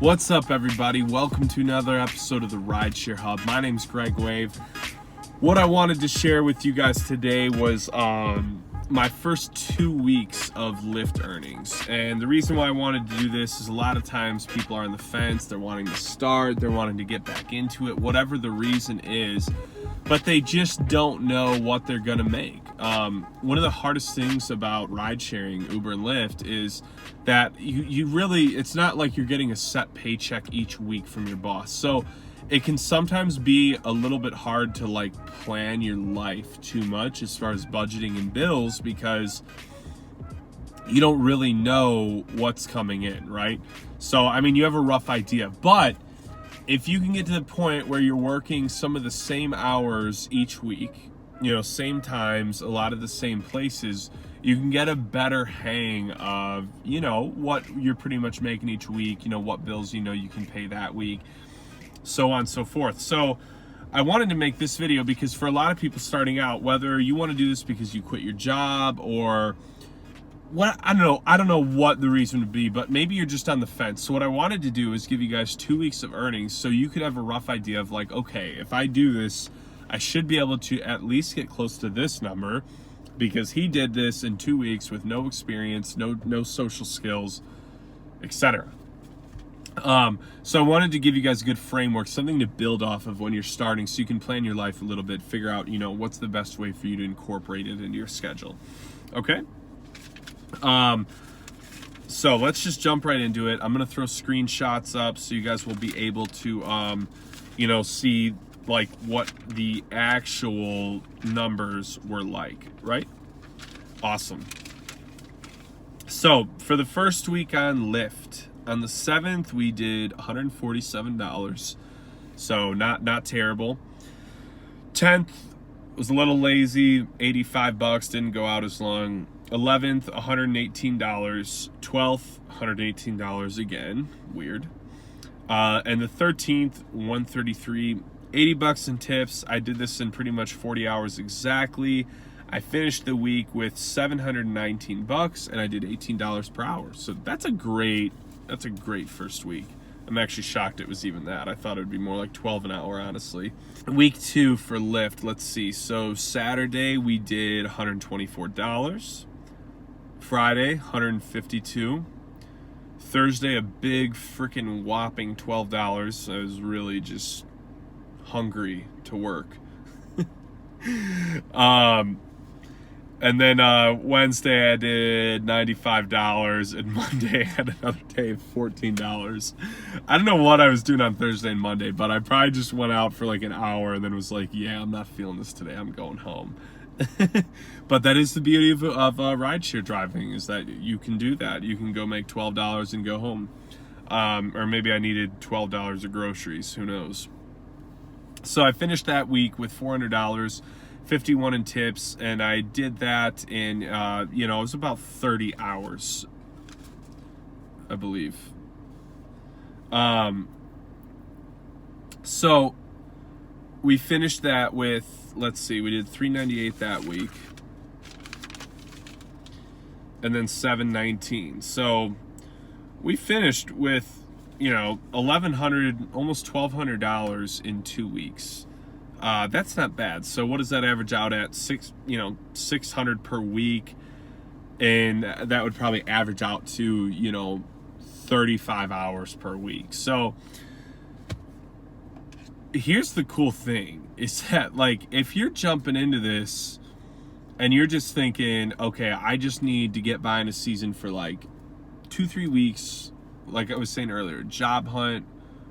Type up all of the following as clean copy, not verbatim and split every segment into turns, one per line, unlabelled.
What's up, everybody? Welcome to another episode of the Rideshare Hub. My name's Greg Wave. What I wanted to share with you guys today was my first 2 weeks of Lyft earnings. And the reason why I wanted to do this is a lot of times people are on the fence, they're wanting to start, they're wanting to get back into it, whatever the reason is, but they just don't know what they're gonna make. One of the hardest things about ride sharing, Uber and Lyft, is that you really, it's not like you're getting a set paycheck each week from your boss. So it can sometimes be a little bit hard to like plan your life too much as far as budgeting and bills, because you don't really know what's coming in, right? So, I mean, you have a rough idea, but if you can get to the point where you're working some of the same hours each week, same times, a lot of the same places, you can get a better hang of, what you're pretty much making each week, what bills, you can pay that week, so on and so forth. So I wanted to make this video because for a lot of people starting out, whether you want to do this because you quit your job or what, I don't know what the reason would be, but maybe you're just on the fence. So what I wanted to do is give you guys 2 weeks of earnings so you could have a rough idea of like, okay, if I do this, I should be able to at least get close to this number because he did this in 2 weeks with no experience, no social skills, etc. So I wanted to give you guys a good framework, something to build off of when you're starting so you can plan your life a little bit, figure out, what's the best way for you to incorporate it into your schedule. Okay? So let's just jump right into it. I'm going to throw screenshots up so you guys will be able to, see like what the actual numbers were like, right? Awesome. So for the first week on Lyft, on the 7th, we did $147. So not terrible. 10th was a little lazy, $85, didn't go out as long. 11th, $118. 12th, $118 again, weird. And the 13th, $133, $80 in tips. I did this in pretty much 40 hours exactly. I finished the week with $719 and I did $18 per hour. So that's a great first week. I'm actually shocked it was even that. I thought it would be more like 12 an hour, honestly. Week 2 for Lyft, let's see. So Saturday we did $124. Friday, $152. Thursday, a big freaking whopping $12. I was really just hungry to work. And then Wednesday I did $95, and Monday I had another day of $14. I don't know what I was doing on Thursday and Monday, but I probably just went out for like an hour and then was like, yeah, I'm not feeling this today, I'm going home. But that is the beauty of rideshare driving, is that you can do that. You can go make $12 and go home. Or maybe I needed $12 of groceries, who knows. So I finished that week with $400, 51 in tips, and I did that in, it was about 30 hours, I believe. So we finished that with, let's see, we did $398 that week, and then $719. So we finished with, $1,100, almost $1,200 in 2 weeks. That's not bad. So what does that average out at? $600 per week, and that would probably average out to 35 hours per week. So here's the cool thing, is that like if you're jumping into this and you're just thinking, okay, I just need to get by in a season for like 2-3 weeks, like I was saying earlier, job hunt,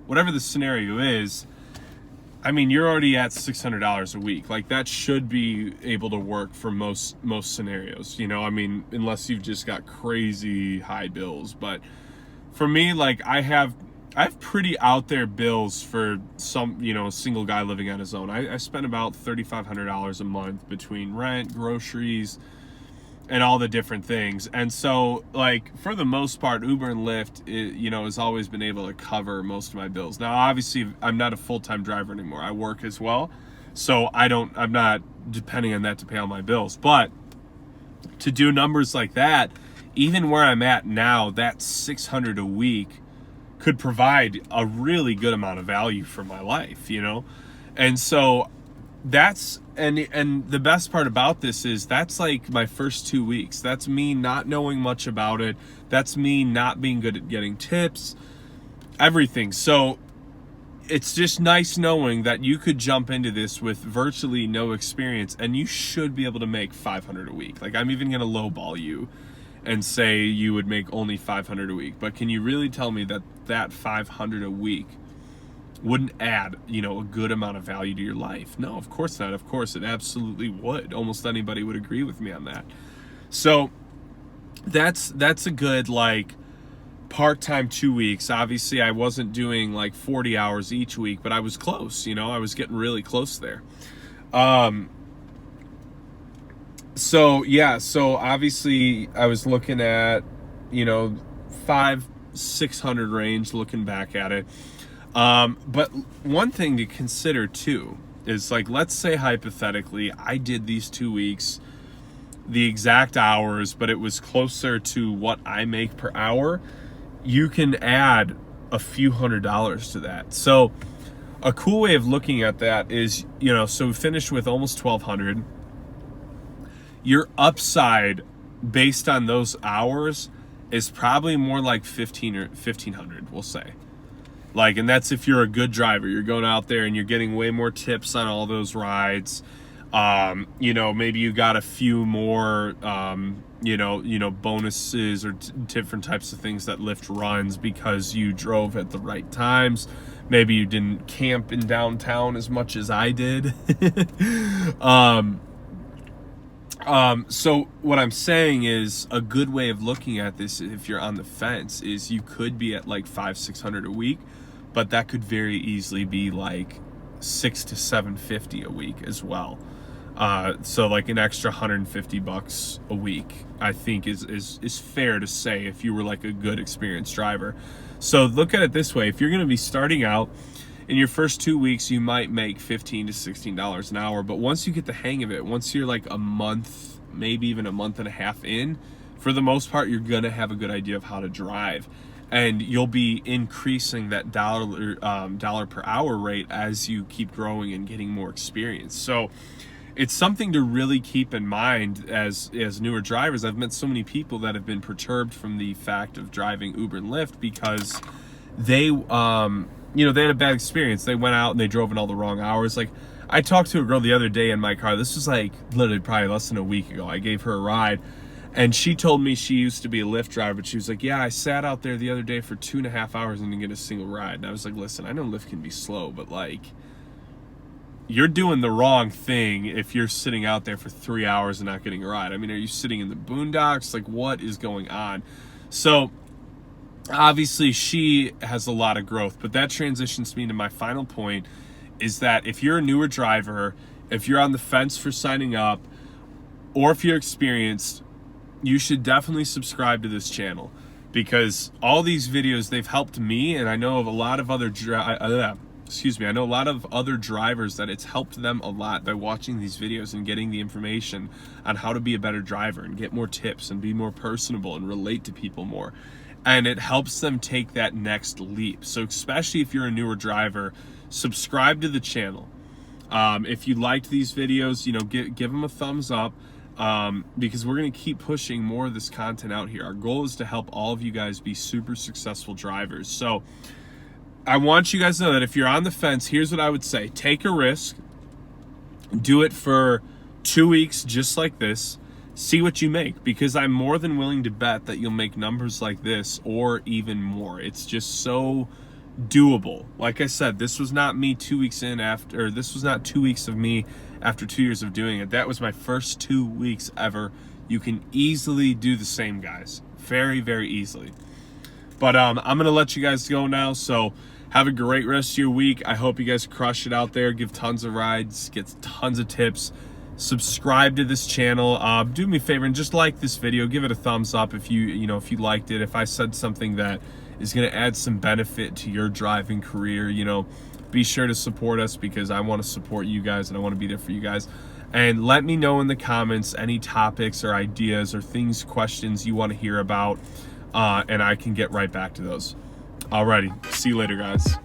whatever the scenario is, I mean, you're already at $600 a week. Like that should be able to work for most scenarios, I mean, unless you've just got crazy high bills. But for me, like I have pretty out there bills for some, single guy living on his own. I spend about $3,500 a month between rent, groceries, and all the different things. And so like for the most part, Uber and Lyft, has always been able to cover most of my bills. Now, obviously I'm not a full-time driver anymore. I work as well. So I'm not depending on that to pay all my bills, but to do numbers like that, even where I'm at now, that $600 a week could provide a really good amount of value for my life, you know? And so that's, and the best part about this is that's like my first 2 weeks. That's me not knowing much about it. That's me not being good at getting tips, everything. So it's just nice knowing that you could jump into this with virtually no experience and you should be able to make 500 a week. Like, I'm even going to lowball you and say you would make only 500 a week. But can you really tell me that that 500 a week wouldn't add, you know, a good amount of value to your life? No, of course not. Of course, it absolutely would. Almost anybody would agree with me on that. So that's a good, like, part-time 2 weeks. Obviously, I wasn't doing like 40 hours each week, but I was close, you know, I was getting really close there. So yeah, so obviously I was looking at, you know, 500-600 range looking back at it. But one thing to consider too is, like, let's say hypothetically I did these 2 weeks, the exact hours, but it was closer to what I make per hour. You can add a few $100s to that. So a cool way of looking at that is, you know, so finish with almost 1,200. Your upside based on those hours is probably more like 15 or 1,500, we'll say. Like, and that's if you're a good driver. You're going out there and you're getting way more tips on all those rides. You know, maybe you got a few more, you know, bonuses or different types of things that Lyft runs because you drove at the right times. Maybe you didn't camp in downtown as much as I did. So what I'm saying is, a good way of looking at this, if you're on the fence, is you could be at like 500-600 a week, but that could very easily be like $600 to $750 a week as well. So like an extra $150 a week, I think is fair to say if you were like a good experienced driver. So look at it this way: if you're going to be starting out in your first 2 weeks, you might make $15 to $16 an hour. But once you get the hang of it, once you're like a month, maybe even a month and a half in, for the most part, you're going to have a good idea of how to drive. And you'll be increasing that dollar per hour rate as you keep growing and getting more experience. So it's something to really keep in mind as newer drivers. I've met so many people that have been perturbed from the fact of driving Uber and Lyft because they, you know, they had a bad experience. They went out and they drove in all the wrong hours. Like, I talked to a girl the other day in my car. This was like literally probably less than a week ago. I gave her a ride. And she told me she used to be a Lyft driver, but she was like, yeah, I sat out there the other day for 2.5 hours and didn't get a single ride. And I was like, listen, I know Lyft can be slow, but like, you're doing the wrong thing if you're sitting out there for 3 hours and not getting a ride. I mean, are you sitting in the boondocks? Like, what is going on? So obviously she has a lot of growth, but that transitions me to my final point, is that if you're a newer driver, if you're on the fence for signing up, or if you're experienced, you should definitely subscribe to this channel, because all these videos, they've helped me, and I know of a lot of other I know a lot of other drivers that it's helped them a lot by watching these videos and getting the information on how to be a better driver and get more tips and be more personable and relate to people more. And it helps them take that next leap. So especially if you're a newer driver, subscribe to the channel. If you liked these videos, you know, give them a thumbs up. Because we're going to keep pushing more of this content out here. Our goal is to help all of you guys be super successful drivers. So I want you guys to know that if you're on the fence, here's what I would say: take a risk, do it for 2 weeks just like this, see what you make, because I'm more than willing to bet that you'll make numbers like this or even more. It's just so doable. Like I said, this was not me 2 weeks in after, or this was not 2 weeks of me after 2 years of doing it. That was my first 2 weeks ever. You can easily do the same, guys. Very, very easily. But I'm gonna let you guys go now. So have a great rest of your week. I hope you guys crush it out there. Give tons of rides, get tons of tips. Subscribe to this channel. Do me a favor and just like this video. Give it a thumbs up if you liked it. If I said something that is gonna add some benefit to your driving career, you know, be sure to support us, because I want to support you guys and I want to be there for you guys. And let me know in the comments any topics or ideas or things, questions you want to hear about, and I can get right back to those. Alrighty, see you later, guys.